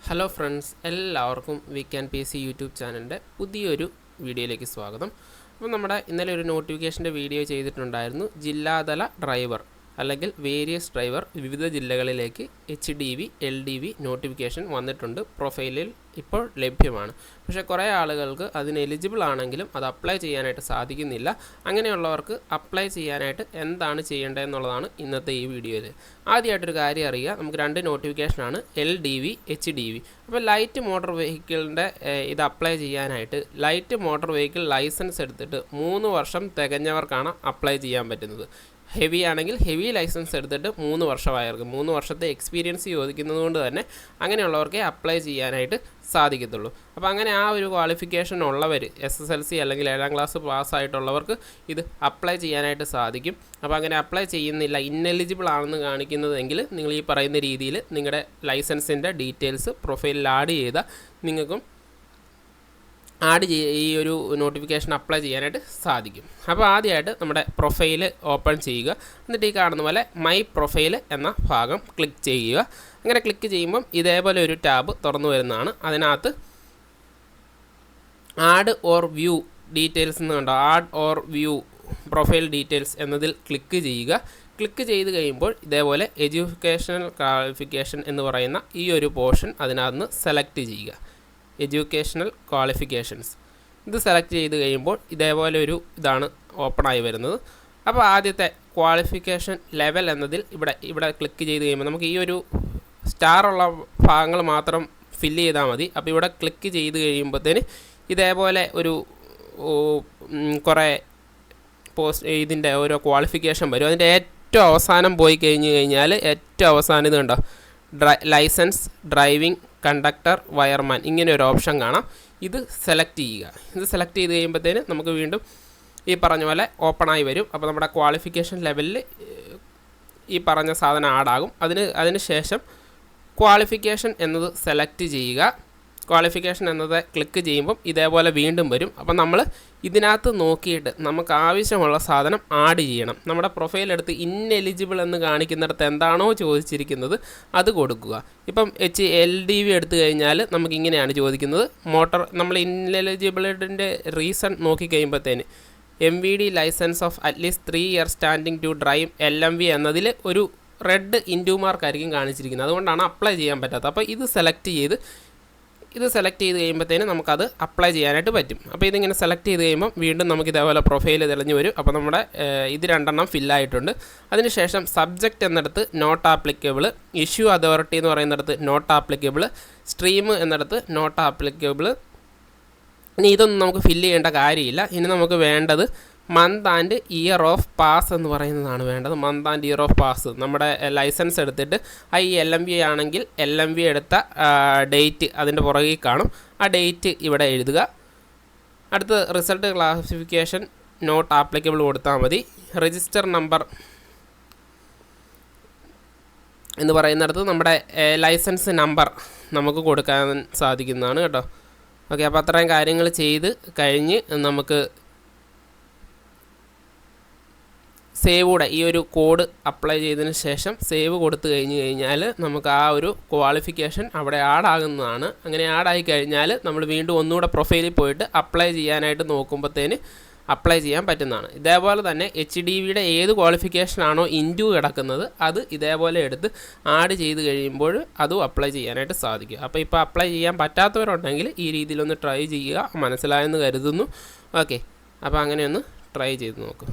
Hello friends, എല്ലാവർക്കും we can P C YouTube ചാനലിൻ്റെ പുതിയൊരു വീഡിയോയിലേക്ക് സ്വാഗതം. അപ്പോൾ നമ്മുടെ ഇന്നലെ ഒരു നോട്ടിഫിക്കേഷൻ്റെ വീഡിയോ ചെയ്തിട്ടുണ്ടായിരുന്നു. ജില്ലാതല ഡ്രൈവർ അല്ലെങ്കിൽ വേരിയസ് ഡ്രൈവർ വിവിധ ജില്ലകളിലേക്ക് HDV LDV നോട്ടിഫിക്കേഷൻ വന്നിട്ടുണ്ട്. പ്രൊഫൈലിൽ ഇപ്പോൾ ലഭ്യമാണ്. പക്ഷേ കുറേ ആളുകൾക്ക് അതിന് എലിജിബിൾ ആണെങ്കിലും അത് അപ്ലൈ ചെയ്യാനായിട്ട് സാധിക്കുന്നില്ല. അങ്ങനെയുള്ളവർക്ക് അപ്ലൈ ചെയ്യാനായിട്ട് എന്താണ് ചെയ്യേണ്ടതെന്നുള്ളതാണ് ഇന്നത്തെ ഈ വീഡിയോയിൽ. ആദ്യമായിട്ടൊരു കാര്യം അറിയുക, നമുക്ക് രണ്ട് നോട്ടിഫിക്കേഷനാണ് LDV HDV. അപ്പോൾ ലൈറ്റ് മോട്ടോർ വെഹിക്കിളിൻ്റെ ഇത് അപ്ലൈ ചെയ്യാനായിട്ട് ലൈറ്റ് മോട്ടോർ വെഹിക്കിൾ ലൈസൻസ് എടുത്തിട്ട് 3 വർഷം തികഞ്ഞവർക്കാണ് അപ്ലൈ ചെയ്യാൻ പറ്റുന്നത്. ഹെവി ആണെങ്കിൽ ഹെവി ലൈസൻസ് എടുത്തിട്ട് 3 വർഷമായിരിക്കും. 3 വർഷത്തെ എക്സ്പീരിയൻസ് ചോദിക്കുന്നത് കൊണ്ട് തന്നെ അങ്ങനെയുള്ളവർക്കേ അപ്ലൈ ചെയ്യാനായിട്ട് സാധിക്കത്തുള്ളൂ. അപ്പോൾ അങ്ങനെ ആ ഒരു ക്വാളിഫിക്കേഷൻ ഉള്ളവർ SSLC അല്ലെങ്കിൽ 7ാം ക്ലാസ് പാസ്സായിട്ടുള്ളവർക്ക് ഇത് അപ്ലൈ ചെയ്യാനായിട്ട് സാധിക്കും. അപ്പോൾ അങ്ങനെ അപ്ലൈ ചെയ്യുന്നില്ല, ഇന്നെലിജിബിൾ ആണെന്ന് കാണിക്കുന്നതെങ്കിൽ നിങ്ങൾ ഈ പറയുന്ന രീതിയിൽ നിങ്ങളുടെ ലൈസൻസിൻ്റെ ഡീറ്റെയിൽസ് പ്രൊഫൈലിൽ ആഡ് ചെയ്താൽ നിങ്ങൾക്കും ഈ ഒരു നോട്ടിഫിക്കേഷൻ അപ്ലൈ ചെയ്യാനായിട്ട് സാധിക്കും. അപ്പോൾ ആദ്യമായിട്ട് നമ്മുടെ പ്രൊഫൈൽ ഓപ്പൺ ചെയ്യുക. എന്നിട്ട് ഈ കാണുന്ന പോലെ മൈ പ്രൊഫൈൽ എന്ന ഭാഗം ക്ലിക്ക് ചെയ്യുക. അങ്ങനെ ക്ലിക്ക് ചെയ്യുമ്പം ഇതേപോലെ ഒരു ടാബ് തുറന്നു വരുന്നതാണ്. അതിനകത്ത് ആഡ് ഓർ വ്യൂ ഡീറ്റെയിൽസ് എന്ന് കണ്ടോ, add or view profile details എന്നതിൽ ക്ലിക്ക് ചെയ്യുക. ക്ലിക്ക് ചെയ്ത് കഴിയുമ്പോൾ ഇതേപോലെ എഡ്യൂക്കേഷണൽ ക്വാളിഫിക്കേഷൻ എന്ന് പറയുന്ന ഈ ഒരു പോർഷൻ അതിനകത്ത് സെലക്ട് ചെയ്യുക. എഡ്യൂക്കേഷണൽ ക്വാളിഫിക്കേഷൻസ് ഇത് സെലക്ട് ചെയ്ത് കഴിയുമ്പോൾ ഇതേപോലെ ഒരു ഇതാണ് ഓപ്പണായി വരുന്നത്. അപ്പോൾ ആദ്യത്തെ ക്വാളിഫിക്കേഷൻ ലെവൽ എന്നതിൽ ഇവിടെ ക്ലിക്ക് ചെയ്ത് കഴിയുമ്പോൾ നമുക്ക് ഈ ഒരു സ്റ്റാറുള്ള ഭാഗങ്ങൾ മാത്രം ഫില്ല് ചെയ്താൽ മതി. അപ്പോൾ ഇവിടെ ക്ലിക്ക് ചെയ്ത് കഴിയുമ്പോഴത്തേന് ഇതേപോലെ ഒരു കുറേ ഇതിൻ്റെ ഓരോ ക്വാളിഫിക്കേഷൻ വരും. അതിൻ്റെ ഏറ്റവും അവസാനം പോയി കഴിഞ്ഞാൽ ഏറ്റവും അവസാനം ഇത് കണ്ടോ, ലൈസൻസ്, ഡ്രൈവിംഗ്, കണ്ടക്ടർ, വയർമാൻ, ഇങ്ങനെ ഒരു ഓപ്ഷൻ കാണാം. ഇത് സെലക്ട് ചെയ്യുക. ഇത് സെലക്ട് ചെയ്ത് കഴിയുമ്പോഴത്തേന് നമുക്ക് വീണ്ടും ഈ പറഞ്ഞ പോലെ ഓപ്പണായി വരും. അപ്പോൾ നമ്മുടെ ക്വാളിഫിക്കേഷൻ ലെവലിൽ ഈ പറഞ്ഞ സാധനം ആഡാകും. അതിന് ശേഷം ക്വാളിഫിക്കേഷൻ എന്നത് സെലക്ട് ചെയ്യുക. ക്വാളിഫിക്കേഷൻ എന്നത് ക്ലിക്ക് ചെയ്യുമ്പം ഇതേപോലെ വീണ്ടും വരും. അപ്പം നമ്മൾ ഇതിനകത്ത് നോക്കിയിട്ട് നമുക്ക് ആവശ്യമുള്ള സാധനം ആഡ് ചെയ്യണം. നമ്മുടെ പ്രൊഫൈൽ എടുത്ത് ഇന്നെലിജിബിൾ എന്ന് കാണിക്കുന്നിടത്ത് എന്താണോ ചോദിച്ചിരിക്കുന്നത് അത് കൊടുക്കുക. ഇപ്പം LDV എടുത്തു കഴിഞ്ഞാൽ നമുക്കിങ്ങനെയാണ് ചോദിക്കുന്നത്. നമ്മൾ ഇന്നെലിജിബിലിറ്റിൻ്റെ റീസൺ നോക്കിക്കഴിയുമ്പോഴത്തേന് MVD licence of at least 3 years standing to drive LMV എന്നതിൽ ഒരു റെഡ് ഇൻറ്റു മാർക്കായിരിക്കും കാണിച്ചിരിക്കുന്നത്. അതുകൊണ്ടാണ് അപ്ലൈ ചെയ്യാൻ പറ്റാത്തത്. അപ്പോൾ ഇത് സെലക്ട് ചെയ്ത് കഴിയുമ്പോഴത്തേന് നമുക്കത് അപ്ലൈ ചെയ്യാനായിട്ട് പറ്റും. അപ്പോൾ ഇതിങ്ങനെ സെലക്ട് ചെയ്ത് കഴിയുമ്പം വീണ്ടും നമുക്ക് ഇതേപോലെ പ്രൊഫൈൽ തെളിഞ്ഞു വരും. അപ്പോൾ നമ്മുടെ ഇത് 2 ഫില്ലായിട്ടുണ്ട്. അതിനുശേഷം സബ്ജക്റ്റ് എന്നിടത്ത് നോട്ട് ആപ്ലിക്കബിൾ, ഇഷ്യൂ അതോറിറ്റി എന്ന് പറയുന്നിടത്ത് നോട്ട് ആപ്ലിക്കബിൾ, സ്ട്രീം എന്നിടത്ത് നോട്ട് ആപ്ലിക്കബിൾ. ഇനി ഇതൊന്നും നമുക്ക് ഫില്ല് ചെയ്യേണ്ട കാര്യമില്ല. ഇനി നമുക്ക് വേണ്ടത് month and year of pass എന്ന് പറയുന്നതാണ് വേണ്ടത്. Month and year of pass നമ്മുടെ ലൈസൻസ് എടുത്തിട്ട് ഈ LMV ആണെങ്കിൽ LMV എടുത്ത ഡേറ്റ് അതിൻ്റെ പുറകിൽ കാണും. ആ ഡേറ്റ് ഇവിടെ എഴുതുക. അടുത്ത് റിസൾട്ട് ക്ലാസിഫിക്കേഷൻ നോട്ട് ആപ്ലിക്കബിൾ കൊടുത്താൽ മതി. രജിസ്റ്റർ നമ്പർ എന്ന് പറയുന്നിടത്ത് നമ്മുടെ ലൈസൻസ് നമ്പർ നമുക്ക് കൊടുക്കാൻ സാധിക്കുന്നതാണ് കേട്ടോ. ഓക്കെ, അപ്പോൾ അത്രയും കാര്യങ്ങൾ ചെയ്ത് കഴിഞ്ഞ് നമുക്ക് സേവ് കൂടെ ഈ ഒരു കോഡ് അപ്ലൈ ചെയ്തതിന് ശേഷം സേവ് കൊടുത്തു കഴിഞ്ഞാൽ നമുക്ക് ആ ഒരു ക്വാളിഫിക്കേഷൻ അവിടെ ആഡാകുന്നതാണ്. അങ്ങനെ ആഡായി കഴിഞ്ഞാൽ നമ്മൾ വീണ്ടും ഒന്നുകൂടെ പ്രൊഫൈലിൽ പോയിട്ട് അപ്ലൈ ചെയ്യാനായിട്ട് നോക്കുമ്പോഴത്തേന് അപ്ലൈ ചെയ്യാൻ പറ്റുന്നതാണ്. ഇതേപോലെ തന്നെ HDVയുടെ ഏത് ക്വാളിഫിക്കേഷനാണോ ഇൻറ്റു കിടക്കുന്നത് അത് ഇതേപോലെ എടുത്ത് ആഡ് ചെയ്ത് കഴിയുമ്പോൾ അതും അപ്ലൈ ചെയ്യാനായിട്ട് സാധിക്കും. അപ്പോൾ ഇപ്പോൾ അപ്ലൈ ചെയ്യാൻ പറ്റാത്തവരുണ്ടെങ്കിൽ ഈ രീതിയിലൊന്ന് ട്രൈ ചെയ്യുക. മനസ്സിലായെന്ന് കരുതുന്നു. ഓക്കെ, അപ്പോൾ അങ്ങനെയൊന്ന് ട്രൈ ചെയ്ത് നോക്കും.